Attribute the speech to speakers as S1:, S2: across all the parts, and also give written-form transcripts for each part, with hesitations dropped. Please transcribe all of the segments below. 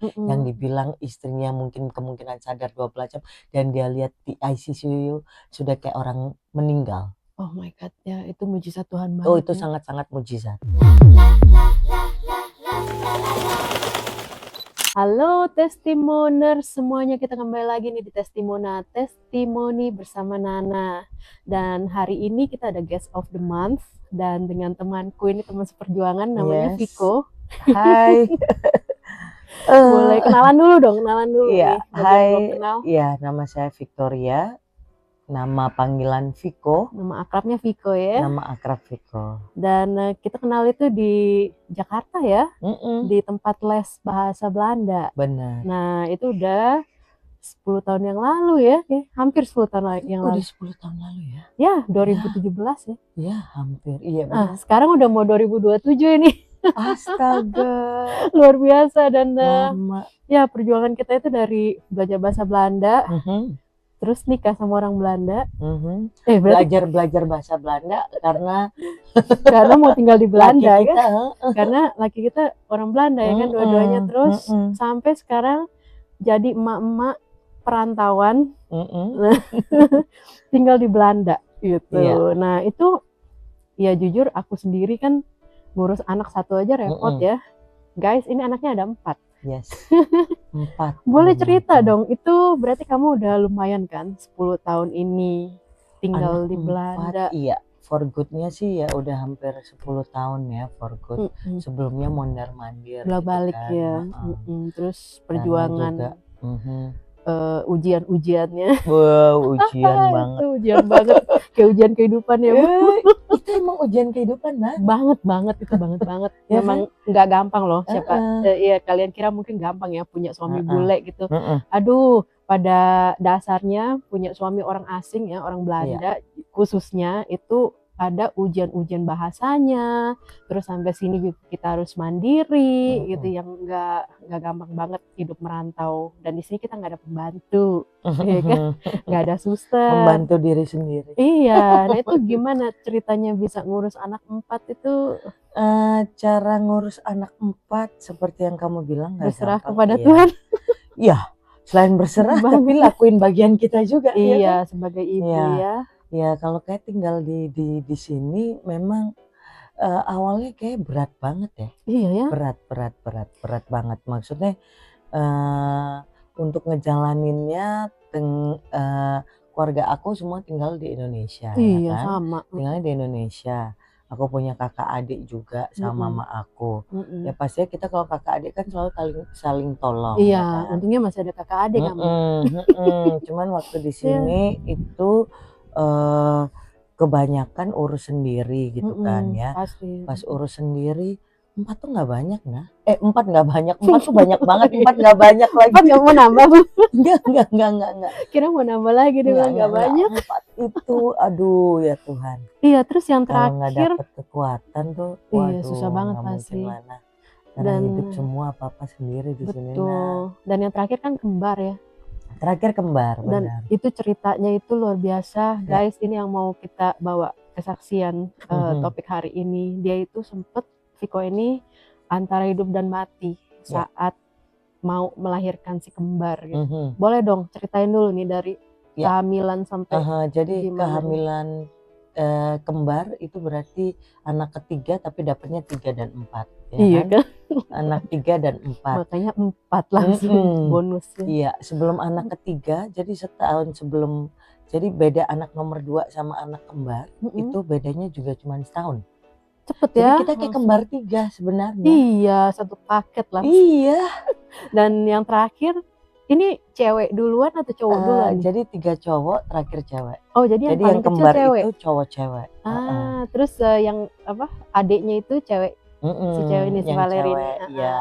S1: yang
S2: Mhm.
S1: dibilang istrinya mungkin kemungkinan sadar 12 jam dan dia lihat di ICU sudah kayak orang meninggal.
S2: Oh my God, ya itu mujizat Tuhan
S1: Oh,
S2: banget
S1: itu
S2: ya.
S1: sangat-sangat mujizat.
S2: Halo Testimoner semuanya, kita kembali lagi nih di Testimoni bersama Nana. Dan hari ini kita ada guest of the month dan dengan temanku ini, teman seperjuangan namanya
S1: Yes.
S2: Viko.
S1: Hai.
S2: Boleh kenalan dulu
S1: Iya,
S2: nih bagi yang
S1: hai.
S2: belum kenal.
S1: Iya, nama saya Victoria. Nama panggilan Viko.
S2: Nama akrabnya Viko ya.
S1: Nama akrab Viko.
S2: Dan kita kenal itu di Jakarta ya,
S1: Mm-mm.
S2: di tempat les bahasa Belanda.
S1: Benar.
S2: Nah, itu udah 10 tahun yang lalu ya, hampir 10 tahun yang
S1: Udah
S2: lalu.
S1: 10 tahun lalu ya?
S2: Ya, 2017 ya.
S1: Ya, hampir. Iya,
S2: Nah,
S1: benar.
S2: sekarang udah mau 2027 ini.
S1: Astaga.
S2: Luar biasa. Dan
S1: Lama.
S2: ya perjuangan kita itu dari belajar bahasa Belanda,
S1: Mhm.
S2: terus nikah sama orang Belanda.
S1: Mhm.
S2: Berarti
S1: Belajar bahasa Belanda karena
S2: karena mau tinggal di Belanda
S1: laki kita,
S2: kan. Karena laki kita orang Belanda ya kan, dua-duanya. Terus sampai sekarang jadi emak-emak perantauan tinggal di Belanda gitu.
S1: Iya.
S2: Nah, itu ya jujur aku sendiri kan ngurus anak satu aja repot ya. Guys, ini anaknya ada 4.
S1: Yes. 4.
S2: Boleh cerita dong, itu berarti kamu udah lumayan kan 10 tahun ini tinggal
S1: Anak
S2: di Belanda.
S1: 4, iya. For good-nya sih ya udah hampir 10 tahun ya for good. Sebelumnya mondar-mandir
S2: Bolak balik
S1: gitu kan.
S2: ya. Terus perjuangan
S1: juga,
S2: ujian-ujiannya.
S1: Wow, ujian banget.
S2: Itu ujian banget, kayak ujian kehidupan ya Bu.
S1: Itu emang ujian kehidupan
S2: banget itu banget.
S1: Ya
S2: Memang nggak gampang loh. Siapa ya kalian kira mungkin gampang ya punya suami bule gitu. Aduh, pada dasarnya punya suami orang asing ya, orang Belanda khususnya itu ada ujian-ujian bahasanya, terus sampai sini juga kita harus mandiri gitu, yang nggak gampang banget hidup merantau. Dan di sini kita nggak ada pembantu, ya kan? Nggak ada suster.
S1: Membantu diri sendiri.
S2: Iya, nah itu gimana ceritanya bisa ngurus anak 4 itu?
S1: Cara ngurus anak 4 seperti yang kamu bilang nggak
S2: Berserah
S1: gampang.
S2: kepada Tuhan.
S1: Iya, selain berserah tapi lakuin bagian kita juga.
S2: Iya, kan? Sebagai ibu ya.
S1: Ya kalau kayak tinggal di sini memang awalnya kayak berat banget ya.
S2: Iya ya.
S1: Berat banget. Maksudnya untuk ngejalaninnya keluarga aku semua tinggal di Indonesia.
S2: Iya,
S1: ya kan?
S2: sama.
S1: Tinggalnya di Indonesia. Aku punya kakak adik juga sama mama aku. Ya pastinya kita kalau kakak adik kan selalu saling tolong.
S2: Iya,
S1: ya kan?
S2: untungnya masih ada kakak adik kamu.
S1: Cuman waktu di sini itu kebanyakan urus sendiri gitu kan ya.
S2: Pasti.
S1: Pas urus sendiri 4 tuh nggak banyak 4 nggak banyak, 4 tuh banyak banget, 4 nggak banyak lagi.
S2: 4 nggak mau nambah Bu?
S1: Enggak.
S2: Kira mau nambah lagi dia bilang nggak banyak.
S1: 4 itu aduh ya Tuhan.
S2: Iya, terus yang
S1: kalau nggak
S2: terakhir
S1: dapet kekuatan tuh
S2: iya, susah banget
S1: nggak
S2: pasti.
S1: mungkin mana. Karena hidup semua apa-apa sendiri di sini.
S2: Betul. Dan yang terakhir kan kembar ya.
S1: Terakhir kembar,
S2: dan
S1: benar.
S2: itu ceritanya itu luar biasa guys. Ini yang mau kita bawa kesaksian topik hari ini. Dia itu sempet, Viko ini antara hidup dan mati saat mau melahirkan si kembar gitu. Boleh dong ceritain dulu nih dari kehamilan sampai
S1: jadi
S2: gimana
S1: kehamilan kembar itu berarti anak ketiga tapi dapatnya 3 dan 4 ya
S2: iya kan?
S1: Anak 3 dan 4
S2: makanya 4 langsung bonusnya.
S1: Iya, sebelum anak ketiga, jadi setahun sebelum, jadi beda anak nomor 2 sama anak kembar itu bedanya juga cuma setahun.
S2: Cepet
S1: Jadi
S2: ya,
S1: kita kayak kembar 3 sebenarnya.
S2: Iya, satu paket langsung.
S1: Iya.
S2: Dan yang terakhir ini cewek duluan atau cowok duluan nih?
S1: Jadi 3 cowok, terakhir cewek.
S2: Oh, jadi yang paling kecil
S1: kembar
S2: cewek?
S1: itu cowok-cewek.
S2: Terus yang apa, adiknya itu cewek? Si cewek ini, si Valerie.
S1: Iya,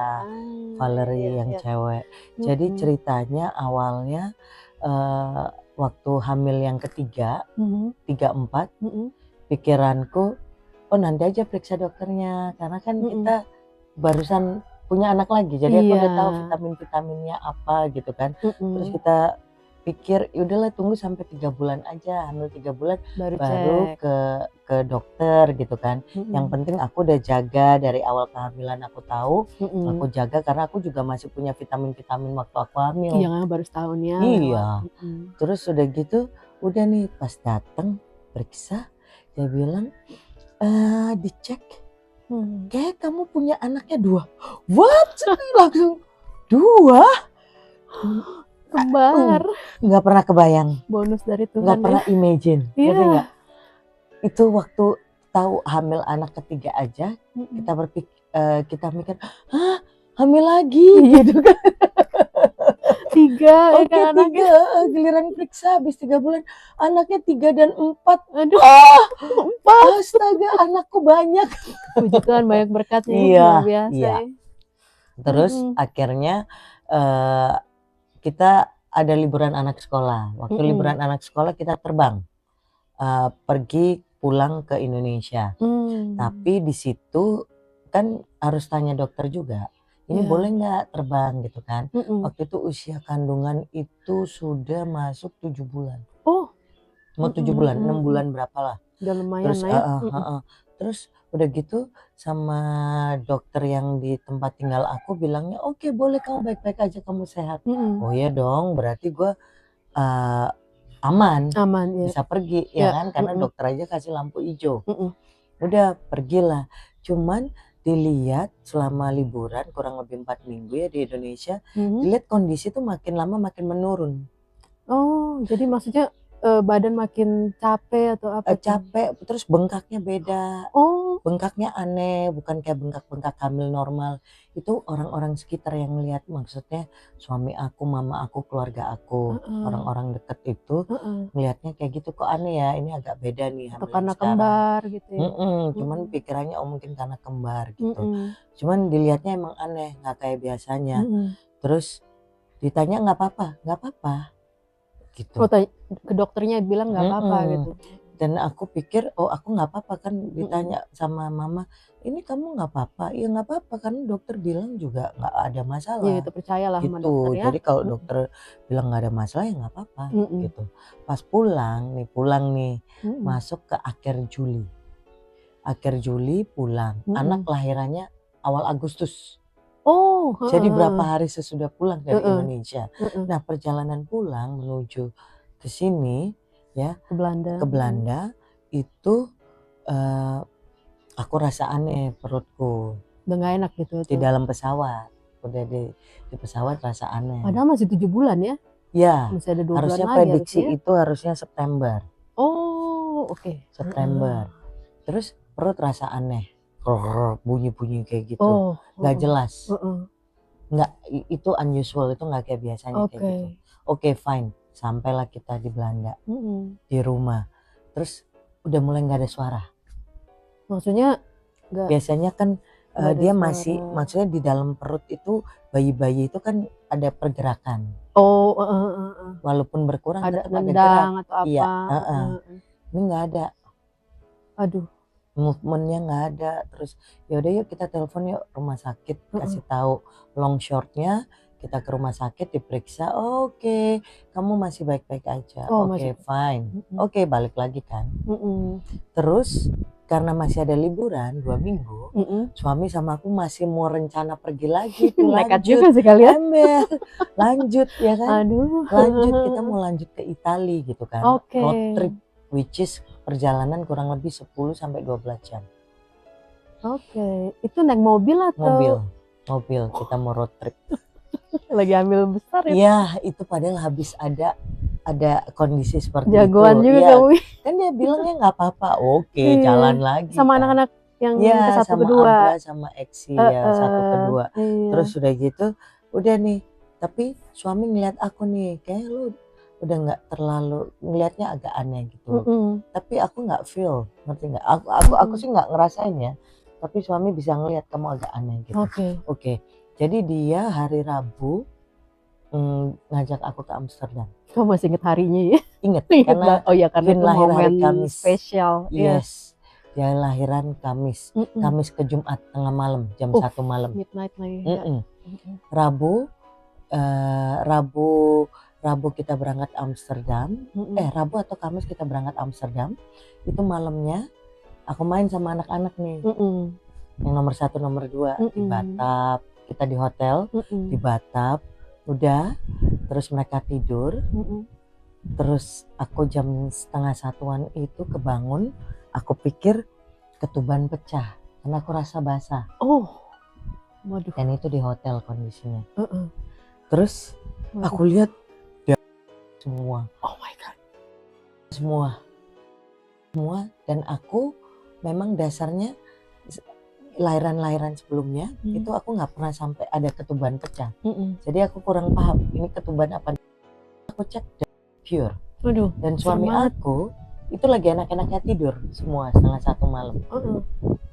S1: Valerie yang cewek. Jadi ceritanya awalnya waktu hamil yang ketiga, 3-4, pikiranku, oh nanti aja periksa dokternya, karena kan kita barusan punya anak lagi, jadi aku udah tahu vitamin-vitaminnya apa gitu kan. Terus kita pikir ya udahlah tunggu sampai 3 bulan aja, hamil 3 bulan
S2: Baru
S1: baru ke dokter gitu kan. Yang penting aku udah jaga dari awal kehamilan, aku tahu aku jaga karena aku juga masih punya vitamin-vitamin waktu aku hamil.
S2: Iya, baru setahun ya.
S1: Iya. Terus udah gitu, udah nih pas dateng periksa, dia bilang dicek, kayak kamu punya anaknya 2. What? Langsung 2?
S2: Kembar.
S1: Nggak pernah kebayang.
S2: Bonus dari Tuhan.
S1: Nggak pernah imagine.
S2: Iya.
S1: Nggak? Itu waktu tahu hamil anak ketiga aja, kita mikir, hah hamil lagi gitu kan.
S2: 3 ya kan anaknya.
S1: Giliran periksa habis 3 bulan, anaknya 3 dan 4.
S2: Aduh.
S1: 4. Astaga, anakku banyak.
S2: Puji Tuhan banyak berkatnya.
S1: Iya,
S2: luar biasa.
S1: Iya. Terus akhirnya kita ada liburan anak sekolah. Waktu liburan anak sekolah kita terbang pergi pulang ke Indonesia. Tapi di situ kan harus tanya dokter juga. Ini boleh nggak terbang gitu kan? Waktu itu usia kandungan itu sudah masuk 7 bulan.
S2: Oh.
S1: Mau 7 bulan, 6 bulan berapa lah.
S2: Udah lumayan
S1: Terus, terus udah gitu sama dokter yang di tempat tinggal aku bilangnya, oke boleh kamu baik-baik aja, kamu sehat. Oh ya dong, berarti gue aman
S2: ya.
S1: Bisa pergi ya kan, karena dokter aja kasih lampu hijau. Udah pergilah, cuman dilihat selama liburan kurang lebih 4 minggu ya di Indonesia, dilihat kondisi tuh makin lama makin menurun.
S2: Oh, jadi maksudnya badan makin capek atau apa?
S1: Capek, terus bengkaknya beda.
S2: Oh.
S1: Bengkaknya aneh, bukan kayak bengkak-bengkak hamil normal. Itu orang-orang sekitar yang ngeliat, maksudnya suami aku, mama aku, keluarga aku, orang-orang deket itu ngeliatnya kayak gitu, kok aneh ya, ini agak beda nih hamil
S2: karena
S1: sekarang.
S2: Kembar gitu ya.
S1: Cuman pikirannya mungkin karena kembar gitu. Cuman dilihatnya emang aneh, nggak kayak biasanya. Terus ditanya nggak apa-apa gitu.
S2: Oh, ke dokternya bilang nggak apa-apa gitu.
S1: Dan aku pikir aku nggak apa-apa kan, ditanya sama mama, ini kamu nggak apa-apa? Ya nggak apa-apa karena dokter bilang juga nggak ada masalah.
S2: Iya, itu percayalah sama
S1: gitu.
S2: dokter ya.
S1: Jadi kalau dokter bilang nggak ada masalah ya nggak apa-apa gitu. Pas pulang nih masuk ke akhir Juli pulang. Anak lahirannya awal Agustus.
S2: Oh.
S1: Jadi berapa hari sesudah pulang dari Indonesia. Nah perjalanan pulang menuju ke sini ya, ke Belanda itu aku rasa aneh perutku.
S2: Udah gak enak gitu.
S1: Di dalam pesawat. Udah di pesawat rasa aneh.
S2: Padahal masih 7 bulan ya?
S1: Ya,
S2: masih ada 2
S1: harusnya
S2: bulan
S1: prediksi
S2: lagi,
S1: itu harusnya September.
S2: Oh, oke.
S1: September. Terus perut rasa aneh. Bunyi-bunyi kayak gitu. Gak jelas. Nggak, itu unusual, itu nggak kayak biasanya kayak gitu. Oke, fine. Sampailah kita di Belanda, di rumah. Terus udah mulai nggak ada suara.
S2: Maksudnya
S1: biasanya kan dia masih, maksudnya di dalam perut itu bayi-bayi itu kan ada pergerakan.
S2: Oh,
S1: walaupun berkurang
S2: ada
S1: tetap
S2: nendang
S1: ada gerak.
S2: atau apa?
S1: Iya, ini nggak ada.
S2: Aduh.
S1: Movementnya nggak ada. Terus yaudah yuk kita telepon yuk rumah sakit, kasih tahu long shortnya, kita ke rumah sakit diperiksa. Oke, kamu masih baik-baik aja. Oke, fine. Oke, balik lagi kan. Terus karena masih ada liburan 2 minggu, suami sama aku masih mau rencana pergi lagi.
S2: Nekat juga sih kalian.
S1: Lanjut ya kan.
S2: Aduh.
S1: Lanjut, kita mau lanjut ke Italia gitu kan.
S2: Okay.
S1: Road trip, which is perjalanan kurang lebih 10 sampai 12 jam.
S2: Oke, itu naik mobil atau?
S1: Mobil, kita mau road trip.
S2: Lagi hamil besar ya?
S1: Iya, itu padahal habis ada kondisi seperti
S2: jagoan
S1: itu.
S2: Jagoan juga
S1: ya,
S2: kamu.
S1: Kan dia bilangnya nggak apa-apa. Oke, jalan lagi.
S2: Sama anak-anak yang ke satu
S1: sama
S2: kedua.
S1: Abra, sama Eksi ya, satu kedua. Terus udah gitu, udah nih. Tapi suami ngeliat aku nih, kayak lu udah nggak terlalu, ngeliatnya agak aneh gitu. Tapi aku nggak feel, ngerti nggak? Aku sih nggak ngerasain ya. Tapi suami bisa ngeliat kamu agak aneh gitu. Oke. Jadi dia hari Rabu ngajak aku ke Amsterdam.
S2: Kamu masih inget harinya ya?
S1: Inget, karena
S2: karena itu
S1: lahir
S2: momen
S1: hari Kamis.
S2: Spesial.
S1: Yes. Dia lahiran Kamis. Kamis ke Jumat tengah malam, jam 1 malam.
S2: Midnight lagi.
S1: Rabu Rabu kita berangkat Amsterdam, Rabu atau Kamis kita berangkat Amsterdam. Itu malamnya aku main sama anak-anak nih, yang nomor 1, nomor 2 di Batam. Kita di hotel di Batam, udah, terus mereka tidur, terus aku jam 12:30 itu kebangun. Aku pikir ketuban pecah karena aku rasa basah.
S2: Waduh.
S1: Dan itu di hotel kondisinya. Terus aku lihat semua.
S2: Oh my god.
S1: Semua. Dan aku memang dasarnya lahiran sebelumnya itu aku nggak pernah sampai ada ketuban pecah. Jadi aku kurang paham ini ketuban apa. Aku cek pure.
S2: Waduh.
S1: Dan suami aku itu lagi enak-enaknya tidur semua 12:30 malam.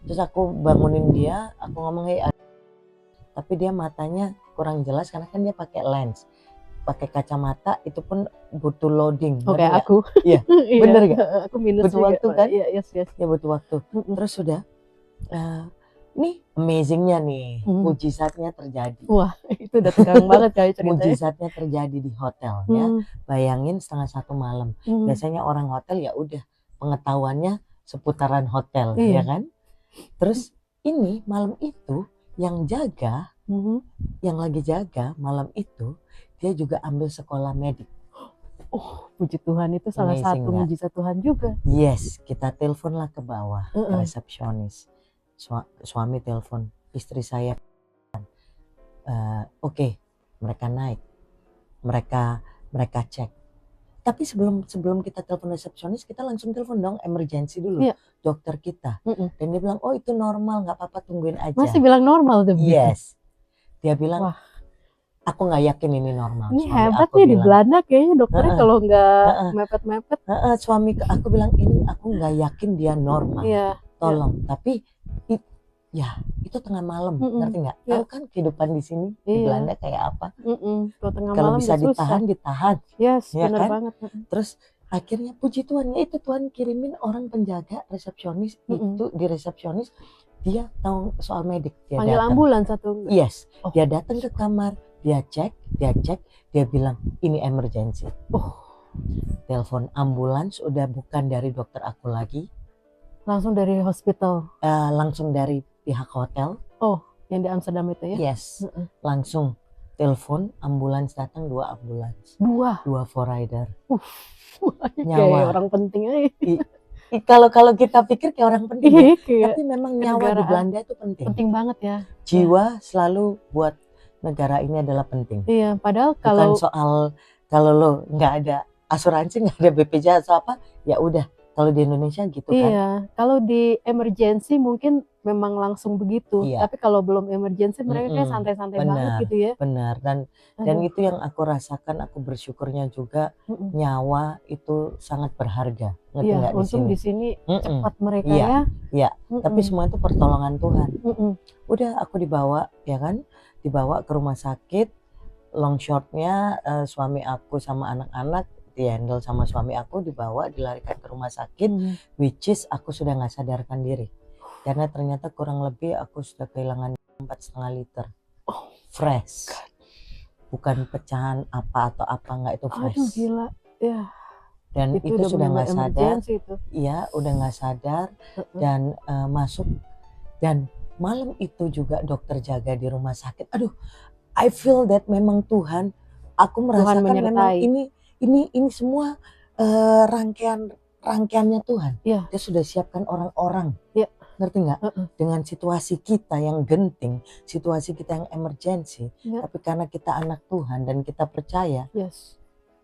S1: Terus aku bangunin dia, aku ngomong tapi dia matanya kurang jelas karena kan dia pakai lens, pakai kacamata, itu pun butuh loading.
S2: Oke, aku.
S1: Iya, bener gak?
S2: Aku minus
S1: butuh
S2: juga.
S1: waktu kan?
S2: Iya, yes.
S1: Ya butuh waktu. Terus sudah, nih amazingnya nih, mujizatnya terjadi.
S2: Wah, itu udah tegang banget kayak ceritanya.
S1: Mujizatnya terjadi di hotel ya. Bayangin 12:30 malam. Biasanya orang hotel ya udah pengetahuannya seputaran hotel, ya kan? Terus ini malam itu yang jaga, yang lagi jaga malam itu, dia juga ambil sekolah medik.
S2: Puji Tuhan, itu salah satu mujizat Tuhan juga.
S1: Yes, kita teleponlah ke bawah, ke resepsionis. Suami telepon, istri saya. Oke, mereka naik, mereka cek. Tapi sebelum kita telepon resepsionis, kita langsung telepon dong emergency dulu, dokter kita. Dan dia bilang, oh itu normal, nggak apa-apa, tungguin aja.
S2: Masih bilang normal tuh?
S1: Yes, dia bilang, aku nggak yakin ini normal.
S2: Ini hebat nih di Belanda kayaknya dokternya kalau nggak mepet-mepet.
S1: Suami aku bilang, ini aku nggak yakin dia normal. Tolong, tapi ya itu tengah malam, ngerti nggak? Tahu kan kehidupan di sini di Belanda kayak apa? Kalau bisa ditahan.
S2: Yes,
S1: ya
S2: benar
S1: kan?
S2: banget.
S1: Terus akhirnya puji Tuhan, ya itu Tuhan kirimin orang penjaga resepsionis itu di resepsionis, dia tahu soal medik. Dia
S2: panggil
S1: datang.
S2: ambulans atau enggak?
S1: Yes, dia datang ke kamar, dia cek, dia bilang ini emergency. Telepon ambulans, udah bukan dari dokter aku lagi.
S2: Langsung dari hospital?
S1: Langsung dari pihak hotel.
S2: Yang di Amsterdam itu ya?
S1: Yes, langsung telepon, ambulans datang, 2 ambulans. 2 4-rider.
S2: Nyawa. Kayak orang penting aja.
S1: Kalau kita pikir kayak orang penting, tapi memang nyawa di Belanda itu penting.
S2: Penting banget ya.
S1: Jiwa selalu buat negara ini adalah penting.
S2: Iya, padahal
S1: bukan soal kalau lo nggak ada asuransi, nggak ada BPJS atau apa, ya udah. Kalau di Indonesia gitu kan?
S2: Iya, kalau di emergency mungkin memang langsung begitu. Tapi kalau belum emergency mereka kayak santai-santai banget gitu ya.
S1: Benar, dan itu yang aku rasakan, aku bersyukurnya juga nyawa itu sangat berharga. Ngerti nggak di sini?
S2: Di sini cepat mereka ya.
S1: Iya, tapi semua itu pertolongan Tuhan. Udah aku dibawa, ya kan? Dibawa ke rumah sakit. Long shortnya suami aku sama anak-anak dihandle sama suami aku, dibawa, dilarikan ke rumah sakit, which is aku sudah nggak sadarkan diri karena ternyata kurang lebih aku sudah kehilangan 4,5 liter fresh, bukan pecahan apa atau apa, nggak, itu fresh.
S2: Aduh gila ya.
S1: Dan itu sudah nggak sadar, iya udah nggak sadar dan masuk, dan malam itu juga dokter jaga di rumah sakit. Aduh, I feel that memang Tuhan, aku merasakan memang ini semua rangkaiannya Tuhan. Dia sudah siapkan orang-orang. Ngerti nggak? Dengan situasi kita yang genting, situasi kita yang emergency, tapi karena kita anak Tuhan dan kita percaya,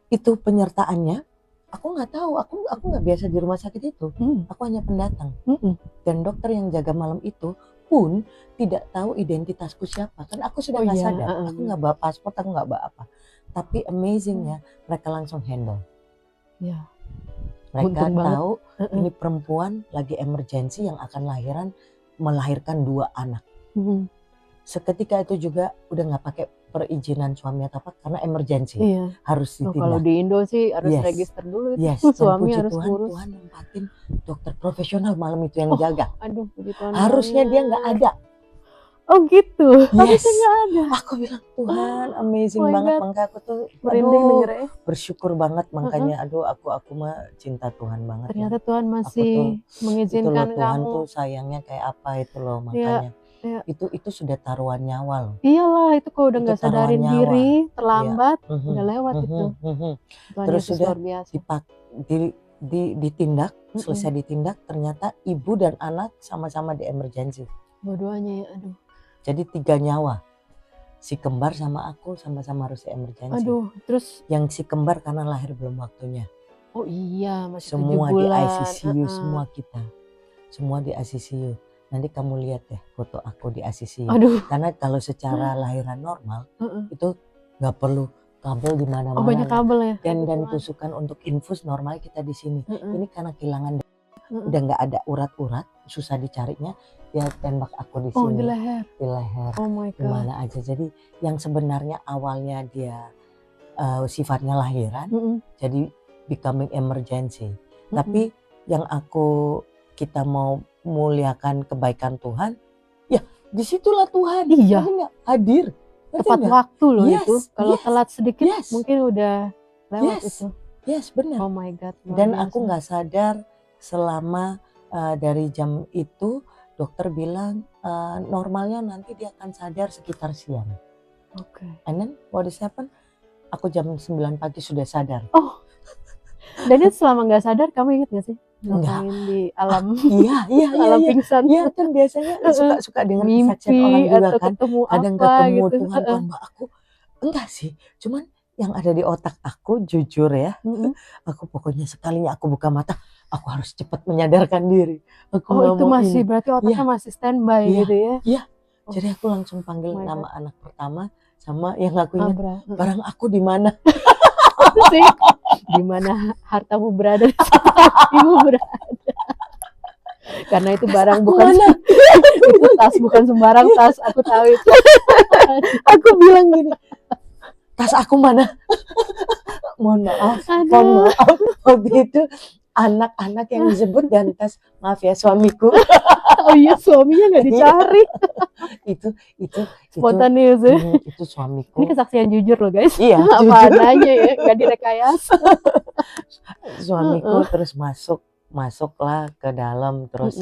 S1: itu penyertaannya. Aku nggak tahu, aku nggak biasa di rumah sakit itu. Aku hanya pendatang. Dan dokter yang jaga malam itu pun tidak tahu identitasku siapa. Kan aku sudah nggak sadar. Aku nggak bawa paspor, aku nggak bawa apa. Tapi amazingnya mereka langsung handle. Mereka tahu ini perempuan lagi emergency yang akan melahirkan 2 anak. Seketika itu juga udah nggak pakai perizinan suami atau apa, karena emergency harus ditindak.
S2: Kalau di Indo sih harus register dulu.
S1: Suami harus ngurus. Tuhan nempatin dokter profesional malam itu yang jaga.
S2: Aduh, puji Tuhan.
S1: Harusnya dia nggak ada.
S2: Oh gitu.
S1: Yes.
S2: Harusnya nggak ada.
S1: Aku bilang Tuhan amazing
S2: Oh my
S1: banget,
S2: God.
S1: makanya aku tuh
S2: Merinding dengernya.
S1: bersyukur banget, makanya aduh aku mah cinta Tuhan banget.
S2: Ternyata
S1: ya.
S2: Tuhan
S1: Aku tuh
S2: masih
S1: itu loh
S2: mengizinkan
S1: Tuhan
S2: kamu.
S1: tuh sayangnya kayak apa itu loh,
S2: Iya,
S1: makanya
S2: iya.
S1: itu sudah taruhan nyawa loh.
S2: Iyalah, itu kalau udah
S1: Itu
S2: nggak
S1: taruhan
S2: sadarin
S1: nyawa.
S2: diri,
S1: Iya.
S2: terlambat,
S1: Mhm,
S2: udah lewat itu. Tuhan
S1: Terus
S2: Yesus
S1: sudah
S2: luar biasa.
S1: ditindak, selesai ditindak ternyata ibu dan anak sama-sama di emergency.
S2: Dua-duanya ya, aduh.
S1: Jadi 3 nyawa. Si kembar sama aku sama-sama harus di emergency.
S2: Aduh, terus
S1: Yang si kembar karena lahir belum waktunya.
S2: oh iya, masih 7
S1: Semua di
S2: bulan.
S1: ICCU, semua kita. Semua di ICCU. Nanti kamu lihat deh foto aku di ICCU.
S2: Aduh.
S1: Karena kalau secara lahiran normal itu nggak perlu kabel di mana-mana.
S2: Oh banyak kabel ya.
S1: Dan tusukan untuk infus normal kita di sini. Ini karena kehilangan udah nggak ada urat-urat, susah dicarinya, dia tembak aku di sini.
S2: Oh di leher.
S1: Di leher.
S2: Oh my God.
S1: Gimana aja. Jadi yang sebenarnya awalnya dia sifatnya lahiran, jadi becoming emergency. Tapi yang kita mau muliakan kebaikan Tuhan, ya disitulah Tuhan.
S2: Iya.
S1: Hadir.
S2: Tepat waktu loh
S1: Yes,
S2: itu. Kalau
S1: yes,
S2: telat sedikit
S1: yes.
S2: mungkin udah lewat itu.
S1: Yes, benar.
S2: Oh my God.
S1: Dan aku nggak sadar selama dari jam itu dokter bilang normalnya nanti dia akan sadar sekitar siang.
S2: Oke.
S1: And then what is happen? Aku jam 9 pagi sudah sadar.
S2: Oh. Dan itu selama nggak sadar kamu inget gak sih?
S1: Enggak.
S2: Ngapain di alam
S1: Iya.
S2: pingsan.
S1: Iya kan biasanya suka dengar kesaksian
S2: Mimpi
S1: orang juga
S2: atau
S1: kan.
S2: ketemu
S1: Kadang
S2: apa
S1: ketemu
S2: gitu.
S1: Tuhan Mbak aku. Enggak sih, cuman yang ada di otak aku jujur ya. Aku pokoknya sekalinya aku buka mata, aku harus cepat menyadarkan diri. Aku
S2: itu masih berarti otaknya masih standby gitu ya.
S1: Iya. Jadi aku langsung panggil nama anak pertama sama yang aku ingat,
S2: Abra.
S1: barang aku di mana?
S2: Sih. Di mana hartamu berada, ibu berada. Karena itu barang bukan itu tas bukan sembarang tas, aku tahu itu.
S1: Aku bilang gini, tas aku mana? Mohon maaf. Waktu itu anak-anak yang disebut dan tas, maaf ya suamiku.
S2: Oh iya, suaminya nggak dicari.
S1: itu
S2: Spontaneous ya.
S1: Itu suamiku.
S2: Ini kesaksian jujur loh guys.
S1: Iya,
S2: apa adanya ya, nggak direkayasa.
S1: Suamiku terus masuklah ke dalam, terus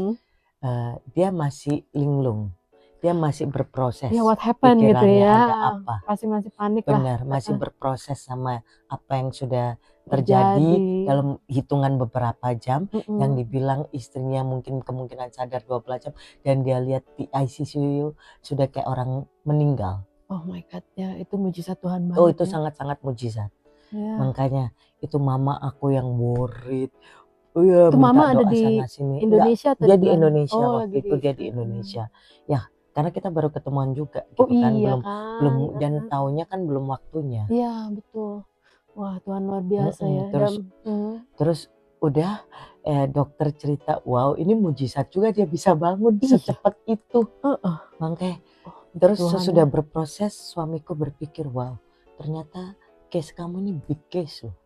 S1: dia masih linglung, dia masih berproses.
S2: Ya what happened gitu ya.
S1: Ada apa?
S2: Pasti masih panik
S1: lah.
S2: Benar,
S1: masih berproses sama apa yang sudah terjadi dalam hitungan beberapa jam. Yang dibilang istrinya mungkin kemungkinan sadar 12 jam dan dia lihat di ICCU sudah kayak orang meninggal.
S2: Oh my God, ya itu mujizat Tuhan banget.
S1: Oh itu sangat-sangat mujizat. Ya. Makanya itu mama aku yang worried. Oh ya,
S2: itu mama ada di Indonesia atau
S1: dia di Indonesia waktu itu
S2: di
S1: dia di Indonesia. Ya, karena kita baru ketemuan juga gitu kan, belum dan taunya kan belum waktunya.
S2: Iya, betul. Wah, Tuhan luar biasa ya.
S1: Terus udah dokter cerita, wow, ini mujizat juga dia bisa bangun secepat itu. Makanya terus sesudah berproses suamiku berpikir, wow, ternyata case kamu ini big case loh.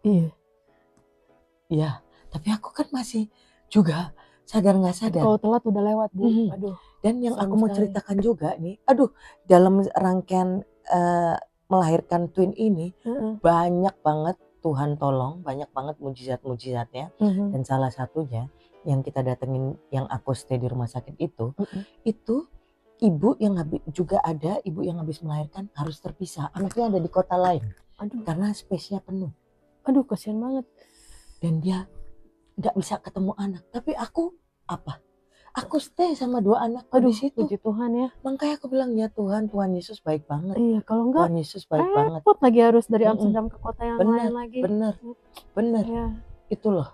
S1: Iya, tapi aku kan masih juga sadar nggak sadar.
S2: Kalau telat udah lewat Bu. Aduh.
S1: Dan yang aku mau ceritakan juga nih, dalam rangkaian melahirkan twin ini banyak banget Tuhan tolong, banyak banget mujizat-mujizatnya. Dan salah satunya yang kita datengin, yang aku stay di rumah sakit itu ibu yang juga ada ibu yang habis melahirkan harus terpisah, anaknya ada di kota lain. Karena space-nya penuh.
S2: Aduh, kasihan banget.
S1: Dan dia nggak bisa ketemu anak, tapi aku stay sama 2 anak di situ.
S2: Puji Tuhan ya.
S1: Makanya aku bilang ya Tuhan Yesus baik banget.
S2: Iya, kalau enggak
S1: Tuhan Yesus baik banget.
S2: Lagi harus dari Amsterdam ke kota yang lain lagi.
S1: Bener. Ya. Itu loh.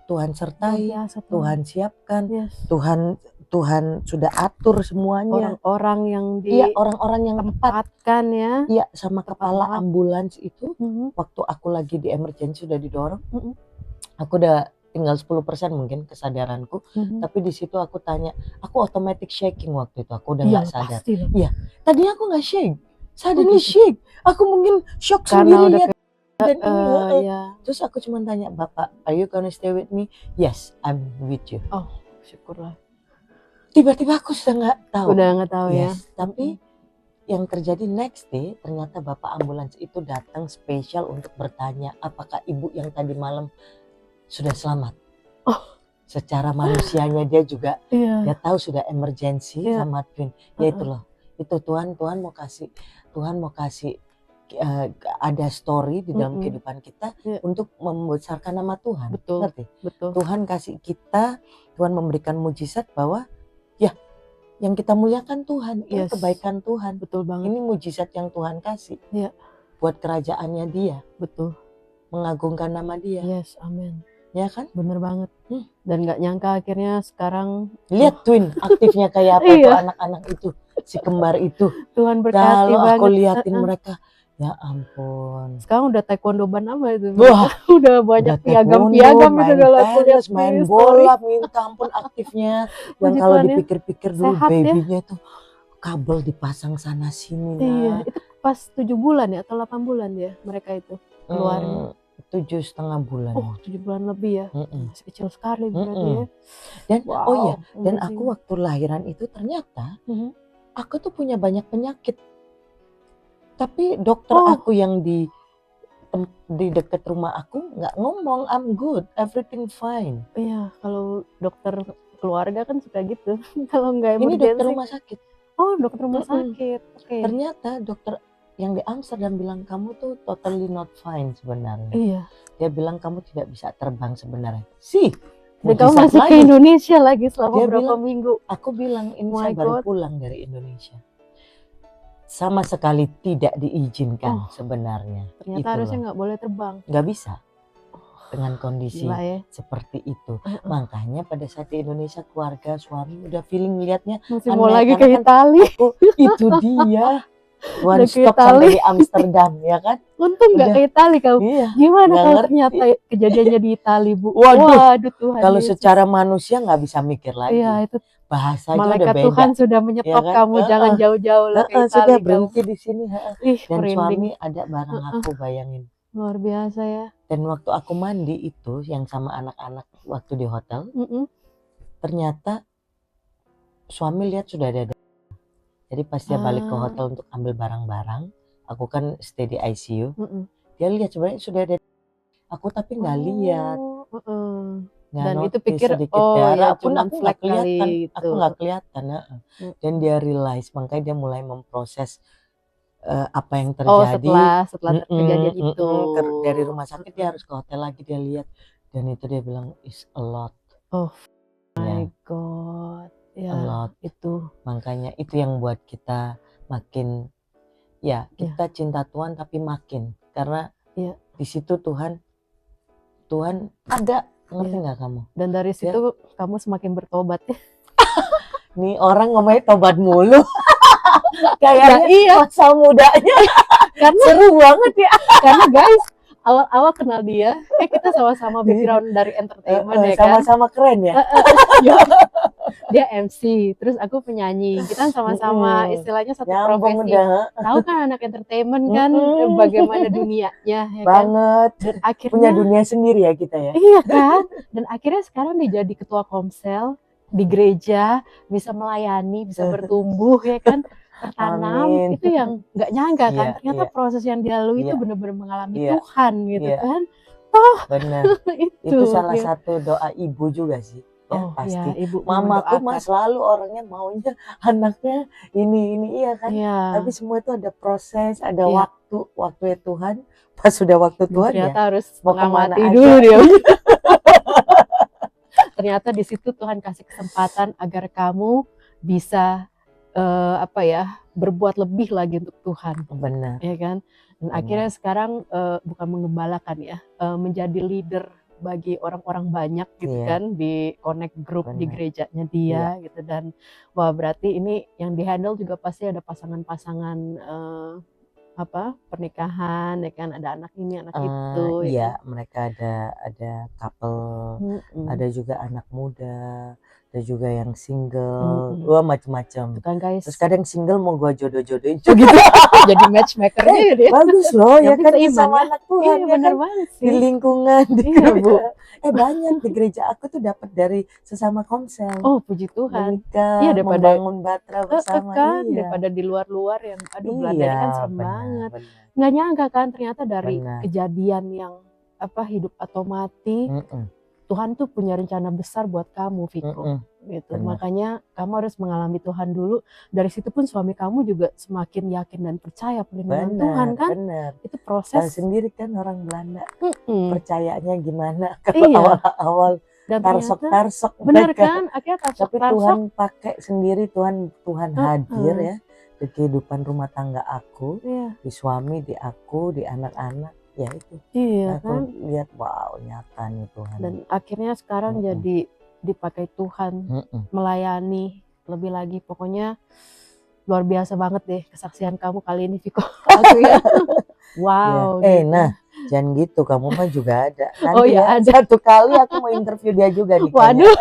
S1: Tuhan sertai, Tuhan siapkan, Tuhan sudah atur semuanya.
S2: Orang-orang yang
S1: orang-orang yang
S2: tempatkan ya.
S1: Iya, sama kepala ambulans itu waktu aku lagi di emergency sudah didorong. Aku udah tinggal 10% mungkin kesadaranku, tapi di situ aku tanya, aku automatic shaking waktu itu, aku udah nggak sadar. Iya, tadinya aku nggak shake, suddenly shake. Aku mungkin shock sendiri ya. Dan terus aku cuma tanya, Bapak, are you gonna stay with me? Yes, I'm with you.
S2: Oh, syukurlah.
S1: Tiba-tiba aku sudah nggak tahu.
S2: Udah nggak tahu ya.
S1: Tapi yang terjadi next day, ternyata bapak ambulans itu datang spesial untuk bertanya apakah ibu yang tadi malam sudah selamat. Secara manusianya dia juga, dia tahu sudah emergency sama twin. Ya itu loh, itu Tuhan mau kasih ada story di dalam kehidupan kita untuk membesarkan nama Tuhan.
S2: Betul.
S1: Ngerti?
S2: Betul.
S1: Tuhan kasih kita, Tuhan memberikan mujizat bahwa ya yang kita muliakan Tuhan, itu kebaikan Tuhan.
S2: Betul banget.
S1: Ini mujizat yang Tuhan kasih buat kerajaannya Dia.
S2: Betul.
S1: Mengagungkan nama Dia.
S2: Yes, amin.
S1: Ya kan?
S2: Bener banget. Dan nggak nyangka akhirnya sekarang
S1: lihat twin aktifnya kayak apa tuh anak-anak itu, si kembar itu.
S2: Tuhan berkati
S1: kalau
S2: banget.
S1: Aku liatin mereka, ya ampun.
S2: Sekarang udah taekwondo ban apa itu?
S1: Wah,
S2: udah banyak piagam-piagam itu kalau aku lihat
S1: main bola, minta ampun aktifnya. Yang kalau dipikir-pikir dulu babynya tuh kabel dipasang sana sini.
S2: Iya, itu pas 7 bulan ya atau 8 bulan ya mereka itu keluarnya.
S1: 7,5 bulan.
S2: 7 bulan lebih ya. Masih kecil sekali berarti ya.
S1: Dan dan aku waktu lahiran itu ternyata aku tuh punya banyak penyakit. Tapi dokter aku yang di dekat rumah aku nggak ngomong I'm good, everything fine.
S2: Iya, kalau dokter keluarga kan suka gitu. Kalau nggak
S1: emergency. Ini dokter rumah sakit.
S2: Dokter rumah sakit.
S1: Ternyata dokter yang di Amsterdam bilang kamu tuh totally not fine sebenarnya.
S2: Iya.
S1: Dia bilang kamu tidak bisa terbang sebenarnya.
S2: Dan kamu masih ke Indonesia lagi selama berapa minggu?
S1: Aku bilang ini saya baru pulang dari Indonesia. Sama sekali tidak diizinkan sebenarnya.
S2: Ternyata harusnya nggak boleh terbang.
S1: Nggak bisa dengan kondisi seperti itu. Makanya pada saat di Indonesia keluarga suami udah feeling lihatnya
S2: masih mau lagi ke Italia.
S1: Itu dia. One stop sampai di Amsterdam ya kan.
S2: Untung nggak ke Italia kamu. Gimana kalau ternyata kejadiannya di Italia Bu?
S1: Waduh Tuhan. Kalau secara manusia nggak bisa mikir lagi.
S2: Iya itu.
S1: Bahasa
S2: Malaikat
S1: udah beda.
S2: Tuhan sudah menyetop kamu, jangan jauh-jauh lah ke Italia.
S1: Sudah berhenti di sini. Dan
S2: merinding.
S1: Suami ada bareng aku, bayangin.
S2: Luar biasa ya.
S1: Dan waktu aku mandi itu yang sama anak-anak waktu di hotel, ternyata suami lihat sudah ada. Jadi pas dia balik ke hotel untuk ambil barang-barang, aku kan stay di ICU, dia lihat sebenarnya sudah ada. Aku tapi nggak lihat.
S2: Dan itu pikir darah pun aku nggak kelihatan,
S1: aku nggak kelihatan. Dan dia realize, makanya dia mulai memproses apa yang terjadi.
S2: Setelah kejadian itu
S1: dari rumah sakit dia harus ke hotel lagi, dia lihat dan itu dia bilang is a lot.
S2: Oh my God. Ya,
S1: a lot.
S2: Itu
S1: makanya itu yang buat kita makin kita cinta Tuhan tapi makin karena di situ Tuhan ada, ngerti nggak kamu?
S2: Dan dari situ kamu semakin bertobat ya.
S1: Nih orang ngomongnya tobat mulu. Kayaknya masa mudanya
S2: karena
S1: seru banget ya.
S2: Karena guys awal-awal kenal dia, kita sama-sama background dari entertainment ya kan.
S1: Sama-sama keren ya.
S2: Dia MC, terus aku penyanyi. Kita sama-sama istilahnya satu profesi. Tahu kan anak entertainment kan bagaimana dunianya ya
S1: banget.
S2: Kan? Dan akhirnya
S1: punya dunia sendiri ya kita ya.
S2: Iya kan? Dan akhirnya sekarang dia jadi ketua komsel di gereja, bisa melayani, bisa bertumbuh ya kan. Tertanam itu yang nggak nyangka kan. Ternyata proses yang dia lalui itu benar-benar mengalami Tuhan gitu kan.
S1: Benar. itu salah satu doa ibu juga sih. Ya, pasti.
S2: Ibu
S1: mamaku mah selalu orangnya maunya anaknya ini iya kan. Tapi semua itu ada proses, ada waktu Tuhan. Pas sudah waktu Tuhan
S2: ternyata harus
S1: mau kemana
S2: dulu dia. Ternyata di situ Tuhan kasih kesempatan agar kamu bisa berbuat lebih lagi untuk Tuhan.
S1: Benar.
S2: Ya kan? Dan akhirnya sekarang bukan mengembalakan ya, menjadi leader bagi orang-orang banyak gitu kan di connect group di gerejanya dia gitu. Dan wah berarti ini yang dihandle juga pasti ada pasangan-pasangan pernikahan ya kan, ada anak ini anak itu.
S1: Iya, mereka ada couple, ada juga anak muda. ada juga yang single, wah macem-macem.
S2: Kan guys.
S1: Terus kadang single mau gua jodoh-jodohin
S2: gitu. Jadi matchmakernya gitu ya.
S1: Bagus loh ya kan,
S2: sama
S1: anak Tuhan
S2: ya
S1: bener
S2: kan?
S1: banget sih. Di lingkungan di Bu. Banyak di gereja aku tuh dapat dari sesama komsel.
S2: Oh puji Tuhan.
S1: Menikah, iya, daripada membangun batra bersama.
S2: Kan daripada di luar-luar yang Belanda ini kan serem banget. Nggak nyangka kan ternyata dari kejadian yang hidup atau mati. Tuhan tuh punya rencana besar buat kamu, Viko. Gitu. Makanya kamu harus mengalami Tuhan dulu. Dari situ pun suami kamu juga semakin yakin dan percaya perlindungan Tuhan kan. Itu proses.
S1: Tahu sendiri kan orang Belanda percayanya gimana kalau awal-awal tarsok-tarsok.
S2: Bener kan? Akhirnya tarsok-tarsok.
S1: Tapi Tuhan pakai sendiri, Tuhan hadir ya di kehidupan rumah tangga aku, di suami, di aku, di anak-anak. Ya itu.
S2: Iya
S1: aku lihat wow nyata nih Tuhan.
S2: Dan akhirnya sekarang jadi dipakai Tuhan melayani lebih lagi. Pokoknya luar biasa banget deh kesaksian kamu kali ini, Viko. Aku ya. Wow.
S1: Gitu. Nah jangan gitu, kamu mah juga ada. Nanti ada. Satu kali aku mau interview dia juga nih.
S2: Waduh.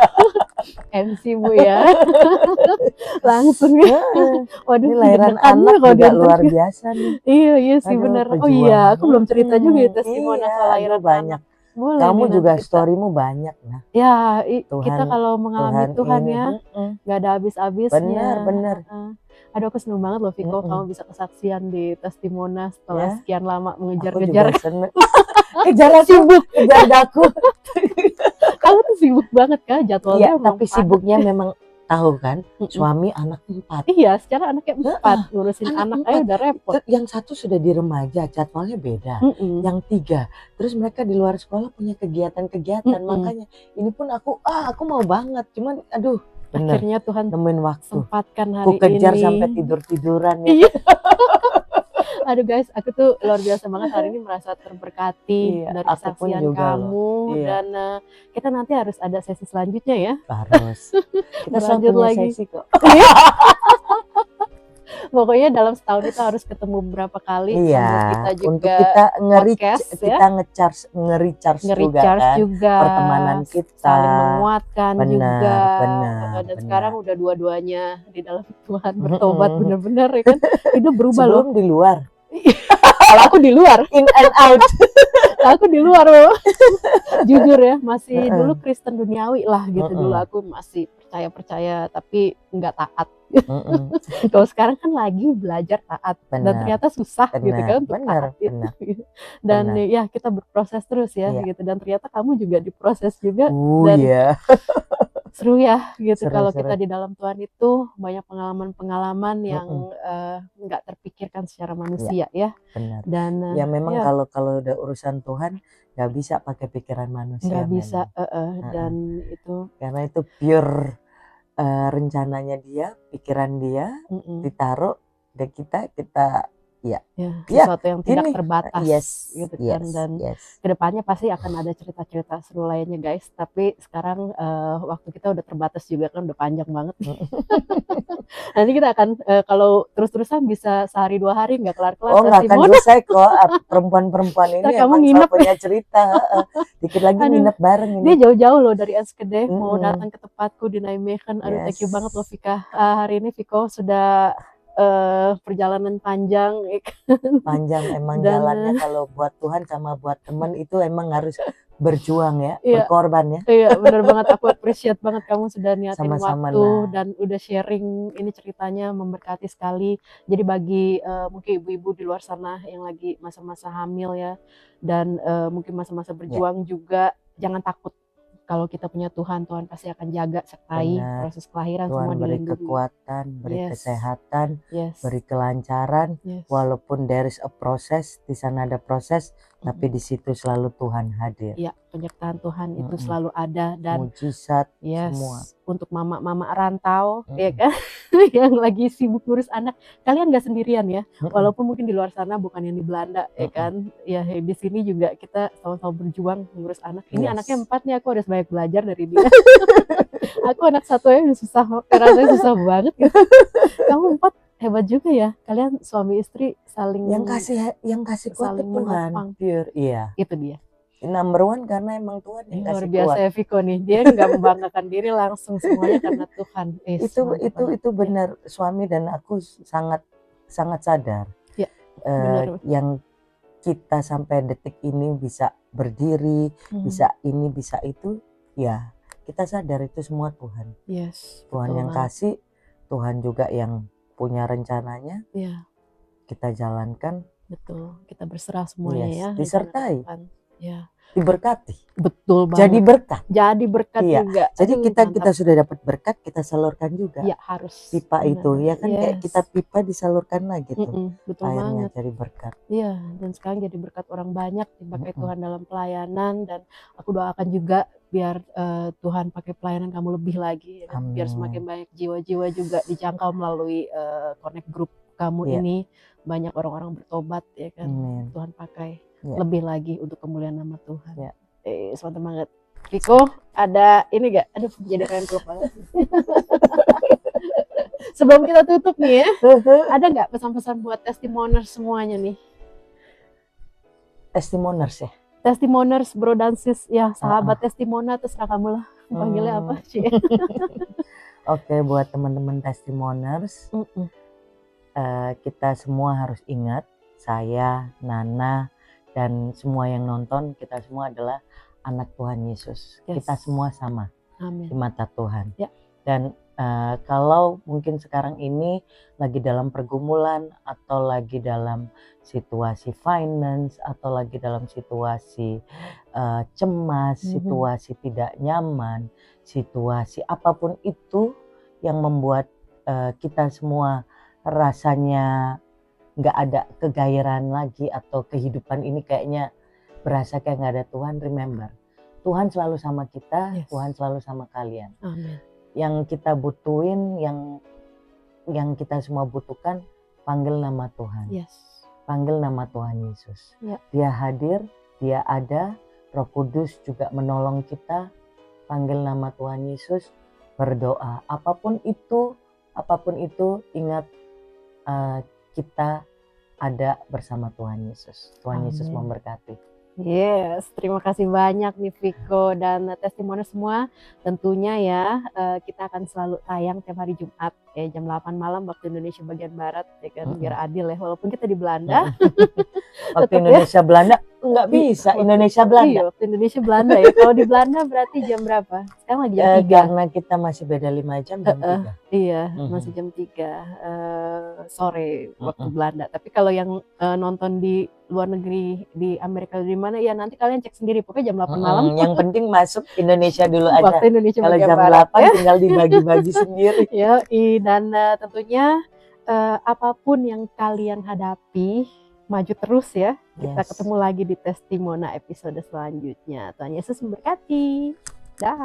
S2: MC Bu ya. Langsung ya. Waduh,
S1: ini lahiran anak juga luar biasa nih.
S2: Iya sih benar. Oh iya, aku belum cerita juga ya testimoni soal lahiran
S1: banyak. Boleh, kamu juga storymu banyak nah.
S2: Ya, kita kalau mengalami Tuhan ya, nggak ada habis-habisnya.
S1: Benar.
S2: Aduh, aku seneng banget loh Viko, kamu bisa kesaksian di Testimona setelah sekian lama mengejar-ngejar.
S1: Kejar sibuk, kejar aku.
S2: Kamu tuh sibuk banget kan jadwalnya.
S1: Iya, tapi sibuknya memang tahu kan, suami anak 4.
S2: Iya, secara anaknya 4, ngurusin anak aja udah repot.
S1: Yang satu sudah di remaja, jadwalnya beda. Yang 3, terus mereka di luar sekolah punya kegiatan-kegiatan. Makanya ini pun aku mau banget, cuman aduh. Bener.
S2: Akhirnya Tuhan
S1: nemuin waktu.
S2: Sempatkan hari
S1: ini. Aku kejar sampai tidur-tiduran ya.
S2: Aduh guys, aku tuh luar biasa banget hari ini merasa terberkati dari kesaksian kamu dan kita nanti harus ada sesi selanjutnya ya.
S1: Harus. Kita
S2: lanjut lagi.
S1: Sesi kok.
S2: Pokoknya dalam setahun kita harus ketemu beberapa kali.
S1: Kita juga untuk kita nge-recharge juga pertemanan kita,
S2: saling menguatkan juga.
S1: Dan
S2: sekarang udah dua-duanya di dalam Tuhan bertobat bener-bener ya kan. Hidup berubah
S1: sebelum di luar.
S2: Kalau aku di luar,
S1: in and out.
S2: Aku di luar loh. Jujur ya, masih dulu Kristen duniawi lah gitu. Dulu aku masih percaya tapi nggak taat. Kalau sekarang kan lagi belajar taat dan ternyata susah gitu kan untuk taat gitu. Dan ya kita berproses terus ya gitu, dan ternyata kamu juga diproses juga dan seru ya gitu. Kalau kita di dalam Tuhan itu banyak pengalaman-pengalaman yang nggak terpikirkan secara manusia ya.
S1: Benar.
S2: Dan
S1: ya memang kalau udah urusan Tuhan nggak bisa pakai pikiran manusia.
S2: Nggak bisa dan itu
S1: karena itu pure rencananya dia, pikiran dia ditaruh dan kita
S2: sesuatu yang tidak terbatas gitu kan. Dan kedepannya pasti akan ada cerita-cerita seru lainnya guys, tapi sekarang waktu kita udah terbatas juga kan, udah panjang banget. Nanti kita akan kalau terus-terusan bisa sehari 2 hari nggak kelar-kelar.
S1: Nggak akan selesai kok. Perempuan-perempuan ini emang selalu punya cerita. Dikit lagi nginep bareng ini.
S2: Dia jauh-jauh loh dari Enschede mau datang ke tempatku di Nijmegen. Aduh thank you banget loh Vika. Hari ini Viko sudah perjalanan panjang
S1: emang jalannya kalau buat Tuhan sama buat teman itu emang harus berjuang ya, berkorban ya.
S2: Iya bener banget, aku appreciate banget kamu sudah niatin
S1: sama-sama
S2: waktu dan udah sharing ini ceritanya, memberkati sekali. Jadi bagi mungkin ibu-ibu di luar sana yang lagi masa-masa hamil ya, dan mungkin masa-masa berjuang juga, jangan takut. Kalau kita punya Tuhan, Tuhan pasti akan jaga, sertai proses kelahiran. Tuhan semua
S1: beri kekuatan, beri kesehatan, beri kelancaran. Walaupun there is a process, di sana ada proses, tapi di situ selalu Tuhan hadir.
S2: Iya, penyertaan Tuhan itu selalu ada, dan
S1: mujizat semua.
S2: Untuk mama-mama rantau, ya kan, yang lagi sibuk ngurus anak, kalian gak sendirian ya. Walaupun mungkin di luar sana bukan yang di Belanda, ya kan. Ya di sini juga kita sama-sama berjuang mengurus anak. Ini anaknya 4 nih, aku harus banyak belajar dari dia. Aku anak 1 aja udah susah, rasanya susah banget. Gitu. Kamu 4 hebat juga ya. Kalian suami istri saling
S1: yang kasih kuat Tuhan. Pure,
S2: itu dia.
S1: number one karena emang Tuhan yang
S2: Luar
S1: kasih
S2: biasa
S1: kuat.
S2: ya Viko nih, dia nggak membanggakan diri, langsung semuanya karena Tuhan.
S1: Itu benar, suami dan aku sangat sadar.
S2: Ya, benar.
S1: Yang kita sampai detik ini bisa berdiri, bisa ini, bisa itu, ya kita sadar itu semua Tuhan.
S2: Yes,
S1: Tuhan yang kasih, Tuhan juga yang punya rencananya.
S2: Ya.
S1: Kita jalankan.
S2: Betul, kita berserah semuanya ya.
S1: Disertai.
S2: Ya.
S1: Diberkati.
S2: Betul banget.
S1: Jadi berkat.
S2: Jadi berkat juga.
S1: Jadi kita sudah dapat berkat, kita salurkan juga.
S2: Ya, harus.
S1: Pipa itu ya kan, kayak kita pipa disalurkan lagi tuh.
S2: Betul
S1: airnya
S2: banget.
S1: Jadi berkat.
S2: Iya, dan sekarang jadi berkat orang banyak, dipakai Tuhan dalam pelayanan, dan aku doakan juga biar Tuhan pakai pelayanan kamu lebih lagi, ya, biar semakin banyak jiwa-jiwa juga dijangkau melalui connect group kamu ini, banyak orang-orang bertobat ya kan. Tuhan pakai lebih lagi untuk kemuliaan nama Tuhan. Semangat banget. Viko, ada ini gak? Aduh, jadi pengen peluk banget. Sebelum kita tutup nih ya, ada nggak pesan-pesan buat testimoners semuanya nih?
S1: Testimoners ya?
S2: Testimoners, bro dan sis, ya sahabat testimona, terserah kamu lah panggilnya apa sih.
S1: Oke, buat teman-teman testimoners, kita semua harus ingat, saya, Nana, dan semua yang nonton, kita semua adalah anak Tuhan Yesus. Kita semua sama. Amin. Di mata Tuhan. Dan kalau mungkin sekarang ini lagi dalam pergumulan, atau lagi dalam situasi finance, atau lagi dalam situasi cemas, situasi tidak nyaman, situasi apapun itu yang membuat kita semua rasanya nggak ada kegairahan lagi, atau kehidupan ini kayaknya berasa kayak nggak ada Tuhan, remember, Tuhan selalu sama kita, Tuhan selalu sama kalian.
S2: Amin.
S1: Yang kita butuhin, yang kita semua butuhkan, panggil nama Tuhan. Panggil nama Tuhan Yesus. Dia hadir, dia ada, Roh Kudus juga menolong kita. Panggil nama Tuhan Yesus, berdoa. Apapun itu, ingat kita ada bersama Tuhan Yesus. Tuhan Yesus memberkati.
S2: Yes, terima kasih banyak nih Viko dan testimoni semua. Tentunya ya, kita akan selalu tayang tiap hari Jumat ya, jam 8 malam waktu Indonesia bagian Barat ya kan, biar adil ya, walaupun kita di Belanda.
S1: Waktu Indonesia Belanda nggak bisa, Indonesia Belanda.
S2: Iya, waktu Indonesia Belanda ya. Kalau di Belanda berarti jam berapa? Sekarang lagi jam 3.
S1: Karena kita masih beda 5 jam, jam 3.
S2: Iya, masih jam 3 sore waktu Belanda. Tapi kalau yang nonton di luar negeri, di Amerika, di mana ya, nanti kalian cek sendiri, pokoknya jam 8 malam.
S1: Yang penting masuk Indonesia dulu aja.
S2: Waktu Indonesia
S1: kalau jam 8 tinggal dibagi-bagi sendiri.
S2: Ya, dan tentunya apapun yang kalian hadapi, maju terus ya. Kita ketemu lagi di Testimona episode selanjutnya. Tuhan Yesus memberkati. Dah.